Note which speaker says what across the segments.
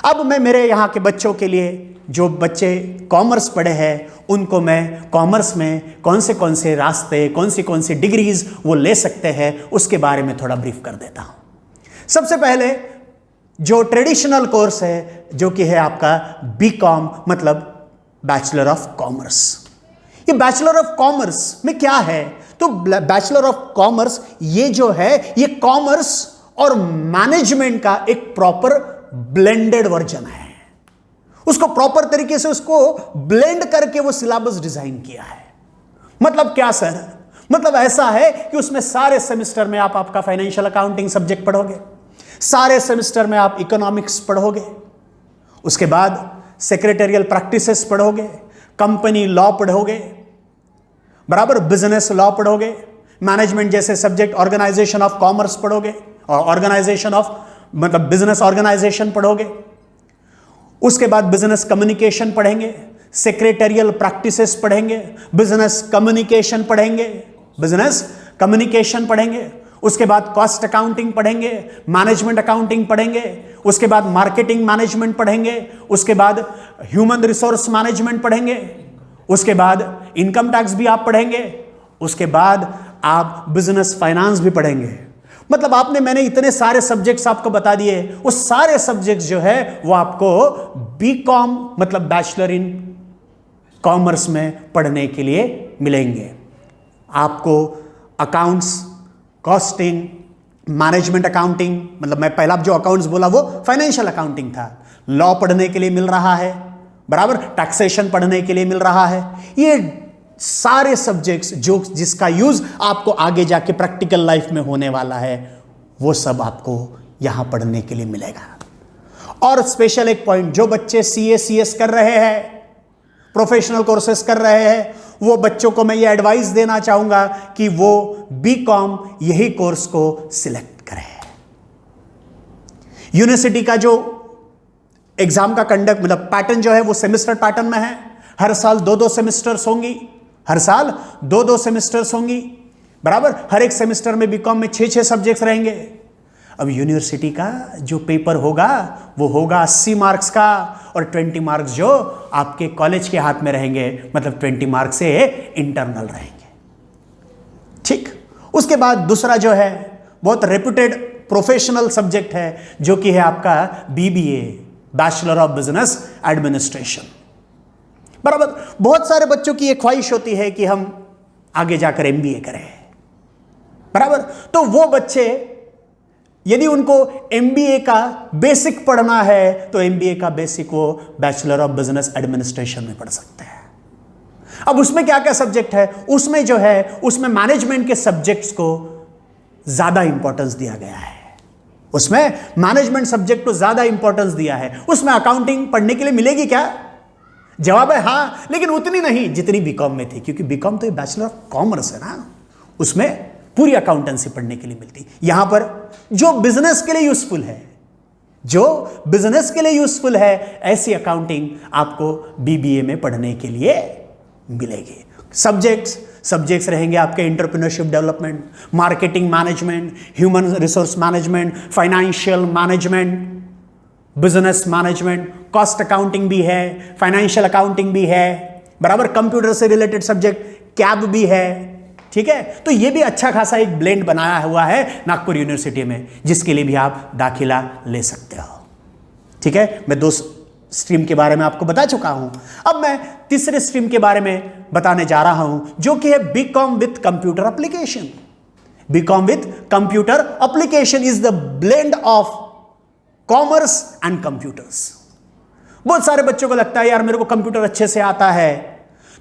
Speaker 1: अब मैं मेरे यहाँ के बच्चों के लिए, जो बच्चे कॉमर्स पढ़े हैं, उनको मैं कॉमर्स में कौन से रास्ते, कौन सी डिग्रीज वो ले सकते हैं, उसके बारे में थोड़ा ब्रीफ कर देता हूँ। सबसे पहले जो ट्रेडिशनल कोर्स है, जो कि है आपका बीकॉम, मतलब बैचलर ऑफ कॉमर्स। ये बैचलर ऑफ कॉमर्स में क्या है? तो बैचलर ऑफ कॉमर्स ये जो है, ये कॉमर्स और मैनेजमेंट का एक प्रॉपर ब्लेंडेड वर्जन है। उसको प्रॉपर तरीके से उसको ब्लेंड करके वो सिलेबस डिजाइन किया है। मतलब क्या सर? मतलब ऐसा है कि उसमें सारे सेमेस्टर में आप आपका फाइनेंशियल अकाउंटिंग सब्जेक्ट पढ़ोगे, सारे सेमेस्टर में आप इकोनॉमिक्स पढ़ोगे, उसके बाद सेक्रेटरियल प्रैक्टिसेस पढ़ोगे, कंपनी लॉ पढ़ोगे, बराबर, बिजनेस लॉ पढ़ोगे, मैनेजमेंट जैसे सब्जेक्ट, ऑर्गेनाइजेशन ऑफ कॉमर्स पढ़ोगे, और ऑर्गेनाइजेशन ऑफ मतलब बिजनेस ऑर्गेनाइजेशन पढ़ोगे। उसके बाद बिजनेस कम्युनिकेशन पढ़ेंगे, सेक्रेटरियल प्रैक्टिसेस पढ़ेंगे, बिजनेस कम्युनिकेशन पढ़ेंगे। उसके बाद कॉस्ट अकाउंटिंग पढ़ेंगे, मैनेजमेंट अकाउंटिंग पढ़ेंगे, उसके बाद मार्केटिंग मैनेजमेंट पढ़ेंगे, उसके बाद ह्यूमन रिसोर्स मैनेजमेंट पढ़ेंगे, उसके बाद इनकम टैक्स भी आप पढ़ेंगे, उसके बाद आप बिजनेस फाइनेंस भी पढ़ेंगे। मतलब मैंने इतने सारे सब्जेक्ट्स आपको बता दिए। वो सारे सब्जेक्ट्स जो है वो आपको बीकॉम मतलब बैचलर इन कॉमर्स में पढ़ने के लिए मिलेंगे। आपको अकाउंट्स, कॉस्टिंग, मैनेजमेंट अकाउंटिंग, मतलब मैं पहला जो अकाउंट्स बोला वो फाइनेंशियल अकाउंटिंग था, लॉ पढ़ने के लिए मिल रहा है, बराबर, टैक्सेशन पढ़ने के लिए मिल रहा है। ये सारे सब्जेक्ट्स जो जिसका यूज आपको आगे जाके प्रैक्टिकल लाइफ में होने वाला है, वो सब आपको यहां पढ़ने के लिए मिलेगा। और स्पेशल एक पॉइंट, जो बच्चे सीए सीएस कर रहे हैं, प्रोफेशनल कोर्सेस कर रहे हैं, वो बच्चों को मैं ये एडवाइस देना चाहूंगा कि वो बीकॉम यही कोर्स को सिलेक्ट करें। यूनिवर्सिटी का जो एग्जाम का कंडक्ट मतलब पैटर्न जो है वो सेमेस्टर पैटर्न में है। हर साल 2-2 सेमेस्टर्स होंगी, बराबर। हर एक सेमेस्टर में बीकॉम में 6-6 सब्जेक्ट्स रहेंगे। अब यूनिवर्सिटी का जो पेपर होगा वो होगा 80 मार्क्स का, और 20 मार्क्स जो आपके कॉलेज के हाथ में रहेंगे, मतलब 20 मार्क्स से इंटरनल रहेंगे, ठीक। उसके बाद दूसरा जो है बहुत रेप्यूटेड प्रोफेशनल सब्जेक्ट है, जो कि है आपका BBA, bachelor of business administration, बराबर। बहुत सारे बच्चों की एक ख्वाहिश होती है कि हम आगे जाकर एमबीए करें, बराबर। तो वो बच्चे यदि उनको एमबीए का बेसिक पढ़ना है तो एमबीए का बेसिक वो बैचलर ऑफ बिजनेस एडमिनिस्ट्रेशन में पढ़ सकते हैं। अब उसमें क्या क्या सब्जेक्ट है? उसमें जो है उसमें मैनेजमेंट के सब्जेक्ट्स को ज्यादा इंपॉर्टेंस दिया गया है। उसमें मैनेजमेंट सब्जेक्ट को ज्यादा इंपॉर्टेंस दिया है। उसमें अकाउंटिंग पढ़ने के लिए मिलेगी क्या? जवाब है हां, लेकिन उतनी नहीं जितनी बीकॉम में थी, क्योंकि बीकॉम तो बैचलर ऑफ कॉमर्स है ना, उसमें पूरी अकाउंटेंसी पढ़ने के लिए मिलती। यहां पर जो बिजनेस के लिए यूजफुल है, ऐसी अकाउंटिंग आपको बीबीए में पढ़ने के लिए मिलेगी। सब्जेक्ट्स रहेंगे आपके entrepreneurship development, marketing management, human resource management, financial management, business management, cost accounting भी है, फाइनेंशियल अकाउंटिंग भी है, बराबर। कंप्यूटर से रिलेटेड सब्जेक्ट कैब भी है, ठीक है। तो ये भी अच्छा खासा एक ब्लेंड बनाया हुआ है नागपुर यूनिवर्सिटी में, जिसके लिए भी आप दाखिला ले सकते हो, ठीक है। मैं 2 स्ट्रीम के बारे में आपको बता चुका हूं। अब मैं तीसरे स्ट्रीम के बारे में बताने जा रहा हूं, जो कि है BCom with computer application. BCom with computer application is the blend of commerce and computers. बहुत सारे बच्चों को लगता है यार मेरे को कंप्यूटर अच्छे से आता है,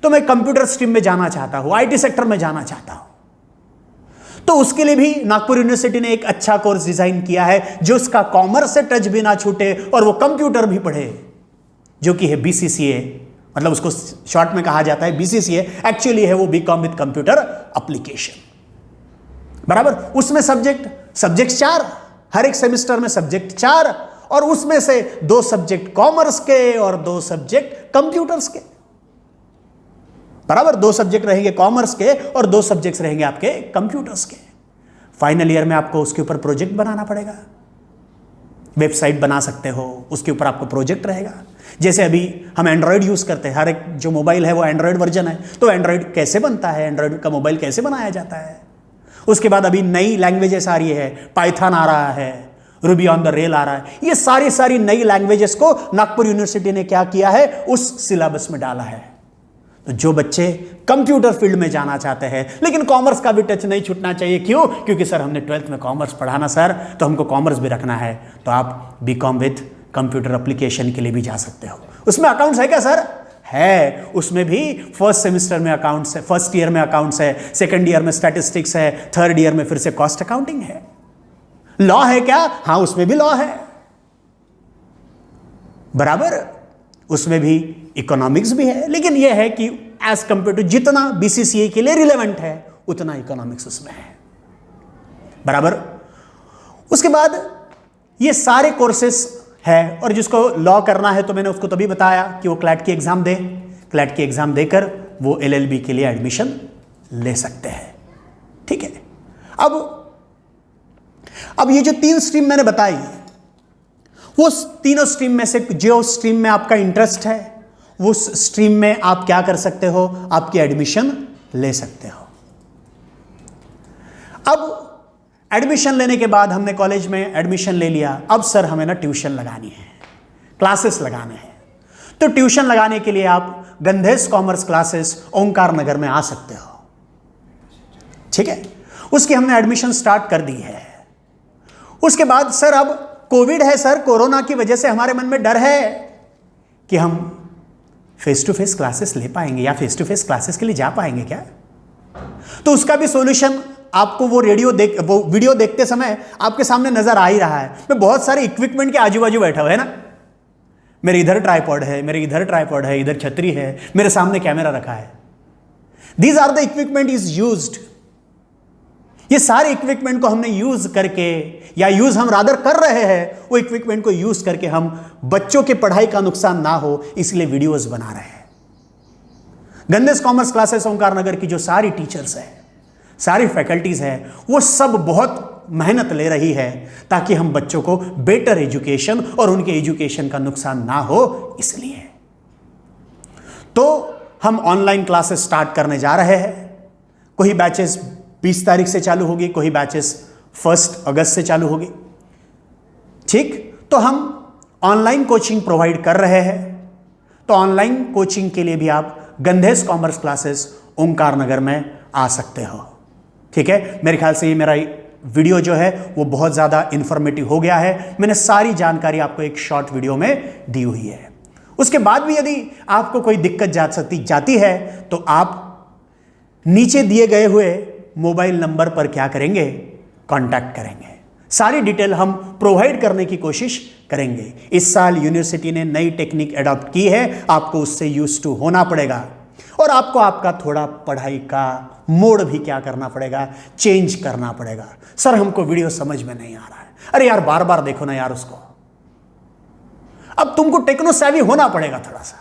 Speaker 1: तो मैं कंप्यूटर स्ट्रीम में जाना चाहता हूं, आईटी सेक्टर में जाना चाहता हूं। तो उसके लिए भी नागपुर यूनिवर्सिटी ने एक अच्छा कोर्स डिजाइन किया है, जो उसका कॉमर्स से टच भी ना छूटे और वो कंप्यूटर भी पढ़े, जो कि है बीसीसीए, मतलब उसको शॉर्ट में कहा जाता है बीसीसीए, एक्चुअली है वो बीकॉम विद कंप्यूटर एप्लीकेशन, बराबर। उसमें सब्जेक्ट 4, हर एक सेमेस्टर में सब्जेक्ट 4, और उसमें से 2 सब्जेक्ट कॉमर्स के और 2 सब्जेक्ट कंप्यूटर्स के, बराबर। 2 सब्जेक्ट रहेंगे कॉमर्स के और 2 सब्जेक्ट्स रहेंगे आपके कंप्यूटर्स के। फाइनल ईयर में आपको उसके ऊपर प्रोजेक्ट बनाना पड़ेगा, वेबसाइट बना सकते हो, उसके ऊपर आपको प्रोजेक्ट रहेगा। जैसे अभी हम एंड्रॉयड यूज़ करते हैं, हर एक जो मोबाइल है वो एंड्रॉयड वर्जन है, तो एंड्रॉयड कैसे बनता है, एंड्रॉयड का मोबाइल कैसे बनाया जाता है। उसके बाद अभी नई लैंग्वेजेस आ रही है, पाइथन आ रहा है, रूबी ऑन द रेल आ रहा है। ये सारी नई लैंग्वेजेस को नागपुर यूनिवर्सिटी ने क्या किया है, उस सिलेबस में डाला है। तो जो बच्चे कंप्यूटर फील्ड में जाना चाहते हैं, लेकिन कॉमर्स का भी टच नहीं छूटना चाहिए, क्यों? क्योंकि सर हमने 12th में कॉमर्स पढ़ा ना सर, तो हमको कॉमर्स भी रखना है, तो आप बीकॉम विथ कंप्यूटर एप्लीकेशन के लिए भी जा सकते हो। उसमें अकाउंट्स है क्या सर? है, उसमें भी फर्स्ट सेमेस्टर में अकाउंट्स है, फर्स्ट ईयर में अकाउंट्स है, सेकंड ईयर में स्टैटिस्टिक्स है, थर्ड ईयर में फिर से कॉस्ट अकाउंटिंग है। लॉ है क्या? हाँ, उसमें भी लॉ है बराबर, उसमें भी इकोनॉमिक्स भी है, लेकिन यह है कि एज कंपेयर टू जितना बीसीसीए के लिए रिलेवेंट है उतना इकोनॉमिक्स उसमें है बराबर। उसके बाद ये सारे कोर्सेस है, और जिसको लॉ करना है तो मैंने उसको तभी बताया कि वो क्लैट की एग्जाम दे, क्लैट की एग्जाम देकर वो एलएलबी के लिए एडमिशन ले सकते हैं। ठीक है, अब ये जो 3 स्ट्रीम मैंने बताई, वो तीनों स्ट्रीम में से जो स्ट्रीम में आपका इंटरेस्ट है वो स्ट्रीम में आप क्या कर सकते हो, आपकी एडमिशन ले सकते हो। अब एडमिशन लेने के बाद हमने कॉलेज में एडमिशन ले लिया, अब सर हमें ना ट्यूशन लगानी है, क्लासेस लगाने हैं। तो ट्यूशन लगाने के लिए आप गंधेश कॉमर्स क्लासेस ओंकार नगर में आ सकते हो। ठीक है, उसकी हमने एडमिशन स्टार्ट कर दी है। उसके बाद सर अब कोविड है सर, कोरोना की वजह से हमारे मन में डर है कि हम फेस टू फेस क्लासेस ले पाएंगे या फेस टू फेस क्लासेस के लिए जा पाएंगे क्या? तो उसका भी सॉल्यूशन आपको वो वीडियो देखते समय आपके सामने नजर आ ही रहा है। मैं बहुत सारे इक्विपमेंट के आजू बाजू बैठा हुआ है ना, मेरे इधर ट्राइपॉड है, मेरे इधर ट्राइपॉड है, इधर छतरी है, मेरे सामने कैमरा रखा है। These are the equipment is used. ये सारे इक्विपमेंट को हमने यूज करके, या यूज हम रादर कर रहे हैं, वो इक्विपमेंट को यूज करके हम बच्चों के पढ़ाई का नुकसान ना हो इसलिए वीडियोस बना रहे हैं। गंधेश कॉमर्स क्लासेस ओंकार नगर की जो सारी टीचर्स है, सारी फैकल्टीज है, वो सब बहुत मेहनत ले रही है ताकि हम बच्चों को बेटर एजुकेशन और उनके एजुकेशन का नुकसान ना हो इसलिए। तो हम ऑनलाइन क्लासेस स्टार्ट करने जा रहे हैं। कोई बैचेस 20 तारीख से चालू होगी, कोई बैचेस 1 अगस्त से चालू होगी। ठीक, तो हम ऑनलाइन कोचिंग प्रोवाइड कर रहे हैं। तो ऑनलाइन कोचिंग के लिए भी आप गंधेश कॉमर्स क्लासेस ओंकार नगर में आ सकते हो। ठीक है, मेरे ख्याल से ये मेरा वीडियो जो है वो बहुत ज़्यादा इंफॉर्मेटिव हो गया है। मैंने सारी जानकारी आपको एक शॉर्ट वीडियो में दी हुई है। उसके बाद भी यदि आपको कोई दिक्कत जाती है तो आप नीचे दिए गए हुए मोबाइल नंबर पर क्या करेंगे, कांटेक्ट करेंगे। सारी डिटेल हम प्रोवाइड करने की कोशिश करेंगे। इस साल यूनिवर्सिटी ने नई टेक्निक अडॉप्ट की है, आपको उससे यूज टू होना पड़ेगा और आपको आपका थोड़ा पढ़ाई का मोड भी क्या करना पड़ेगा, चेंज करना पड़ेगा। सर हमको वीडियो समझ में नहीं आ रहा है, अरे यार बार बार देखो ना यार उसको। अब तुमको टेक्नो सेवी होना पड़ेगा थोड़ा सा।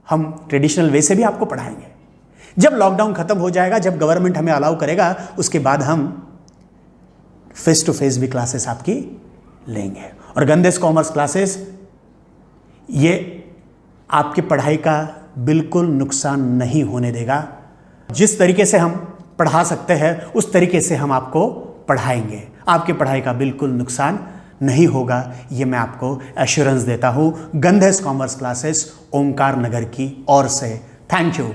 Speaker 1: हम ट्रेडिशनल वे से भी आपको पढ़ाएंगे। जब लॉकडाउन खत्म हो जाएगा, जब गवर्नमेंट हमें अलाउ करेगा, उसके बाद हम फेस टू फेस भी क्लासेस आपकी लेंगे। और गंधेश कॉमर्स क्लासेस ये आपकी पढ़ाई का बिल्कुल नुकसान नहीं होने देगा। जिस तरीके से हम पढ़ा सकते हैं उस तरीके से हम आपको पढ़ाएंगे, आपकी पढ़ाई का बिल्कुल नुकसान नहीं होगा, ये मैं आपको एश्योरेंस देता हूँ गंधेश कॉमर्स क्लासेस ओंकार नगर की ओर से। Thank you.